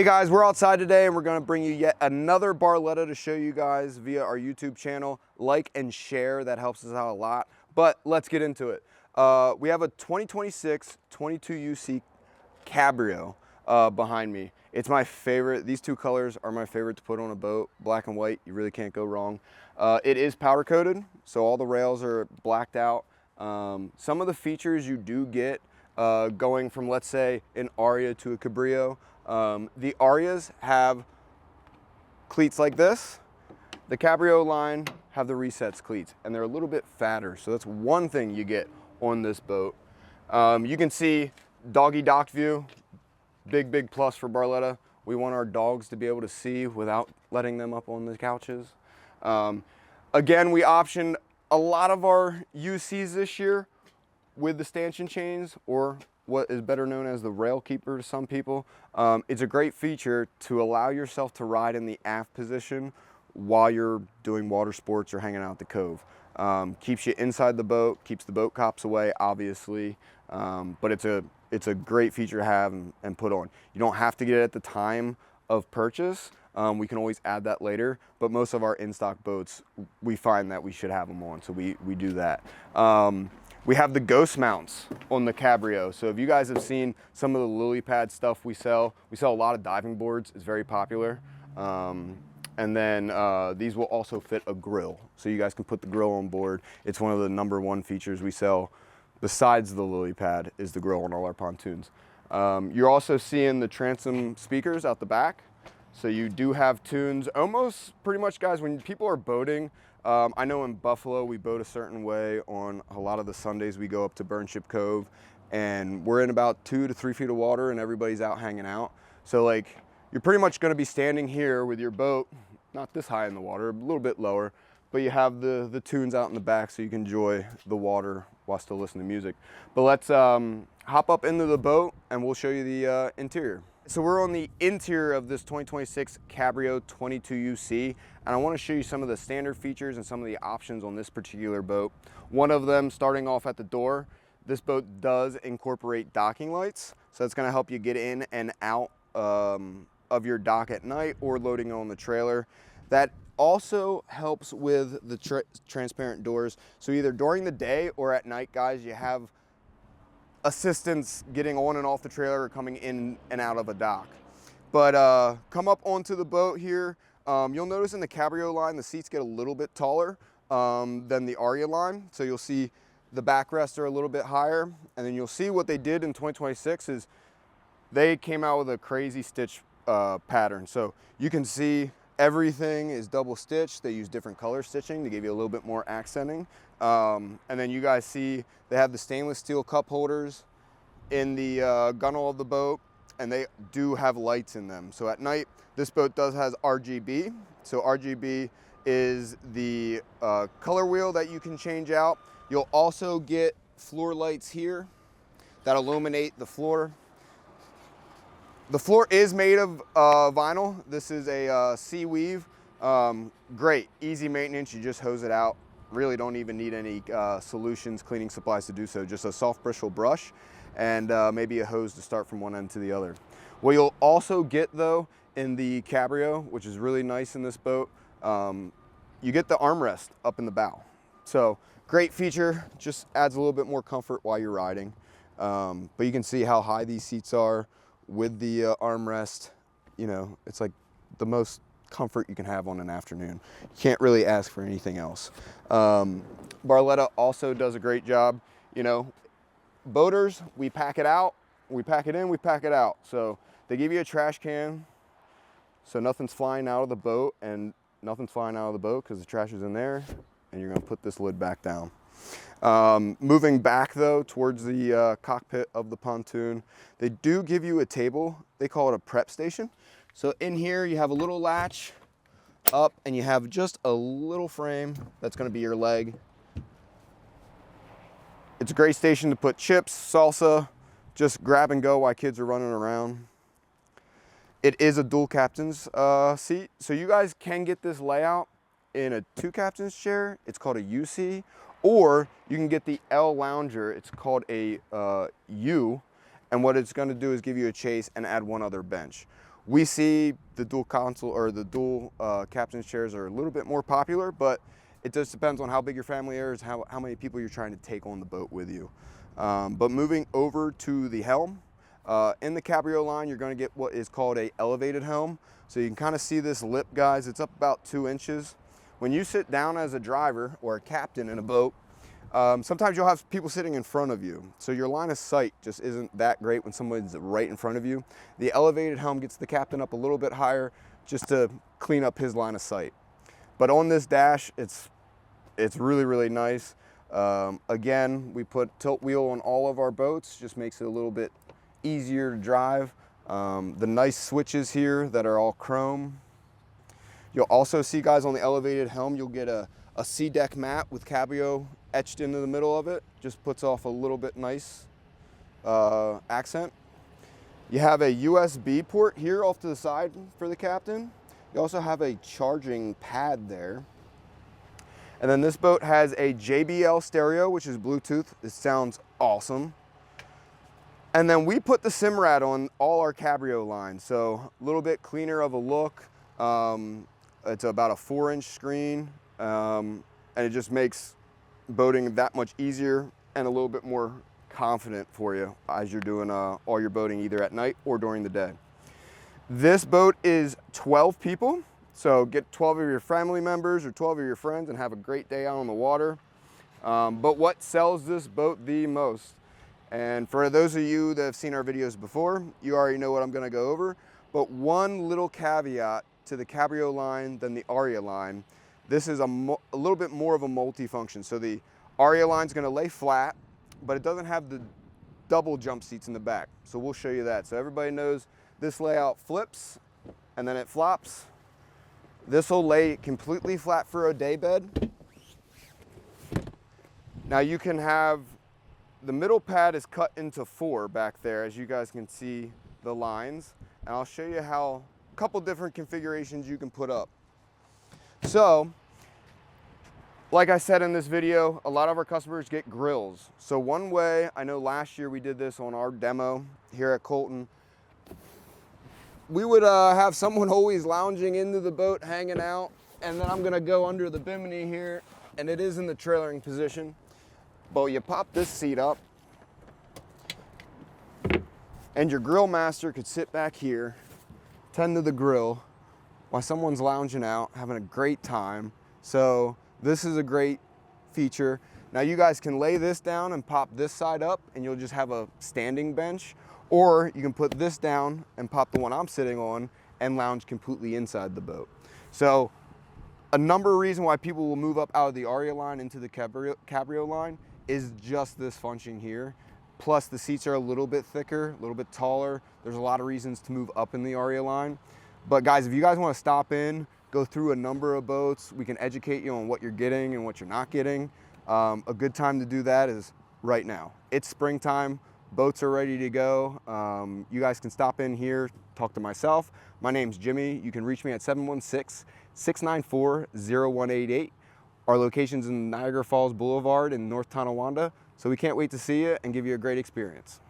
Hey guys, we're outside today and we're going to bring you yet another Barletta to show you guys via our YouTube channel. Like and share, that helps us out a lot. But let's get into it. We have a 2026 22UC Cabrio behind me. It's my favorite. These two colors are my favorite to put on a boat. Black and white, you really can't go wrong. It is powder coated, so all the rails are blacked out. Some of the features you do get going from, let's say, an Aria to a Cabrio. The Arias have cleats like this. The Cabrio line have the resets cleats, and they're a little bit fatter. So that's one thing you get on this boat. You can see doggy dock view, big plus for Barletta. We want our dogs to be able to see without letting them up on the couches. Again, we optioned a lot of our UCs this year with the stanchion chains, or what is better known as the rail keeper to some people. It's a great feature to allow yourself to ride in the aft position while you're doing water sports or hanging out at the cove. Keeps you inside the boat, keeps the boat cops away, obviously, but it's a great feature to have and put on. You don't have to get it at the time of purchase. We can always add that later, but most of our in-stock boats, we find that we should have them on, so we do that. We have the ghost mounts on the Cabrio. So if you guys have seen some of the lily pad stuff we sell a lot of diving boards. It's very popular. And then these will also fit a grill. So you guys can put the grill on board. It's one of the #1 features we sell besides the lily pad is the grill on all our pontoons. You're also seeing the transom speakers out the back. So you do have tunes almost pretty much, guys, when people are boating. I know in Buffalo we boat a certain way. On a lot of the Sundays we go up to Burnship Cove and we're in about 2 to 3 feet of water and everybody's out hanging out. So like you're pretty much going to be standing here with your boat, not this high in the water, a little bit lower, but you have the tunes out in the back so you can enjoy the water while still listening to music. But let's hop up into the boat and we'll show you the interior. So we're on the interior of this 2026 Cabrio 22UC, and I want to show you some of the standard features and some of the options on this particular boat. One of them, starting off at the door, this boat does incorporate docking lights, so it's going to help you get in and out of your dock at night or loading on the trailer. That also helps with the transparent doors, so either during the day or at night, guys, you have assistance getting on and off the trailer or coming in and out of a dock. But come up onto the boat here. You'll notice in the Cabrio line, the seats get a little bit taller than the Aria line. So you'll see the backrests are a little bit higher. And then you'll see what they did in 2026 is they came out with a crazy stitch pattern. So you can see everything is double stitched. They use different color stitching to give you a little bit more accenting. And then you guys see they have the stainless steel cup holders in the gunnel of the boat, and they do have lights in them. So at night, this boat has RGB. So RGB is the color wheel that you can change out. You'll also get floor lights here that illuminate the floor. The floor is made of vinyl. This is a sea weave. Great, easy maintenance. You just hose it out. Really don't even need any solutions, cleaning supplies to do so. Just a soft bristle brush and maybe a hose to start from one end to the other. What you'll also get though in the Cabrio, which is really nice in this boat, you get the armrest up in the bow. So great feature, just adds a little bit more comfort while you're riding. But you can see how high these seats are with the armrest. You know, it's like the most comfort you can have on an afternoon. You can't really ask for anything else. Barletta also does a great job. You know, boaters, we pack it out, we pack it in, we pack it out. So they give you a trash can so nothing's flying out of the boat, and nothing's flying out of the boat because the trash is in there, and you're going to put this lid back down. Moving back though towards the cockpit of the pontoon, they do give you a table. They call it a prep station. So in here you have a little latch up and you have just a little frame that's going to be your leg. It's a great station to put chips, salsa, just grab and go while kids are running around. It is a dual captain's seat, so you guys can get this layout in a 2 captain's chair. It's called a UC, or you can get the L lounger. It's called a U, and what it's going to do is give you a chase and add one other bench. We see the dual console or the dual captain's chairs are a little bit more popular, but it just depends on how big your family is, how many people you're trying to take on the boat with you. But moving over to the Helm, in the Cabrio line, you're going to get what is called a elevated Helm. So you can kind of see this lip, guys. It's up about 2 inches. When you sit down as a driver or a captain in a boat, sometimes you'll have people sitting in front of you. So your line of sight just isn't that great when someone's right in front of you. The elevated Helm gets the captain up a little bit higher just to clean up his line of sight. But on this dash, it's really, really nice. Again, we put tilt wheel on all of our boats, just makes it a little bit easier to drive. The nice switches here that are all chrome. You'll also see, guys, on the elevated Helm, you'll get a C-deck mat with Cabrio etched into the middle of it. Just puts off a little bit nice accent. You have a USB port here off to the side for the captain. You also have a charging pad there. And then this boat has a JBL stereo, which is Bluetooth. It sounds awesome. And then we put the Simrad on all our Cabrio lines, so a little bit cleaner of a look. It's about a 4-inch screen, and it just makes boating that much easier and a little bit more confident for you as you're doing all your boating either at night or during the day. This boat is 12 people, so get 12 of your family members or 12 of your friends and have a great day out on the water. But what sells this boat the most? And for those of you that have seen our videos before, you already know what I'm going to go over. But one little caveat to the Cabrio line than the Aria line. This is a little bit more of a multi-function. So the Aria line is going to lay flat, but it doesn't have the double jump seats in the back. So we'll show you that. So everybody knows this layout flips and then it flops. This will lay completely flat for a day bed. Now you can have, the middle pad is cut into 4 back there, as you guys can see the lines. And I'll show you how, a couple different configurations you can put up. So, like I said in this video, a lot of our customers get grills. So one way, I know last year we did this on our demo here at Colton, we would have someone always lounging into the boat, hanging out, and then I'm gonna go under the bimini here, and it is in the trailering position. But you pop this seat up, and your grill master could sit back here, tend to the grill, while someone's lounging out, having a great time. So this is a great feature. Now you guys can lay this down and pop this side up, and you'll just have a standing bench. Or you can put this down and pop the one I'm sitting on and lounge completely inside the boat. So a number of reasons why people will move up out of the Aria line into the Cabrio line is just this function here. Plus the seats are a little bit thicker, a little bit taller. There's a lot of reasons to move up in the Aria line. But guys, if you guys want to stop in, go through a number of boats, we can educate you on what you're getting and what you're not getting. A good time to do that is right now. It's springtime. Boats are ready to go. You guys can stop in here, talk to myself. My name's Jimmy. You can reach me at 716-694-0188. Our location's in Niagara Falls Boulevard in North Tonawanda. So we can't wait to see you and give you a great experience.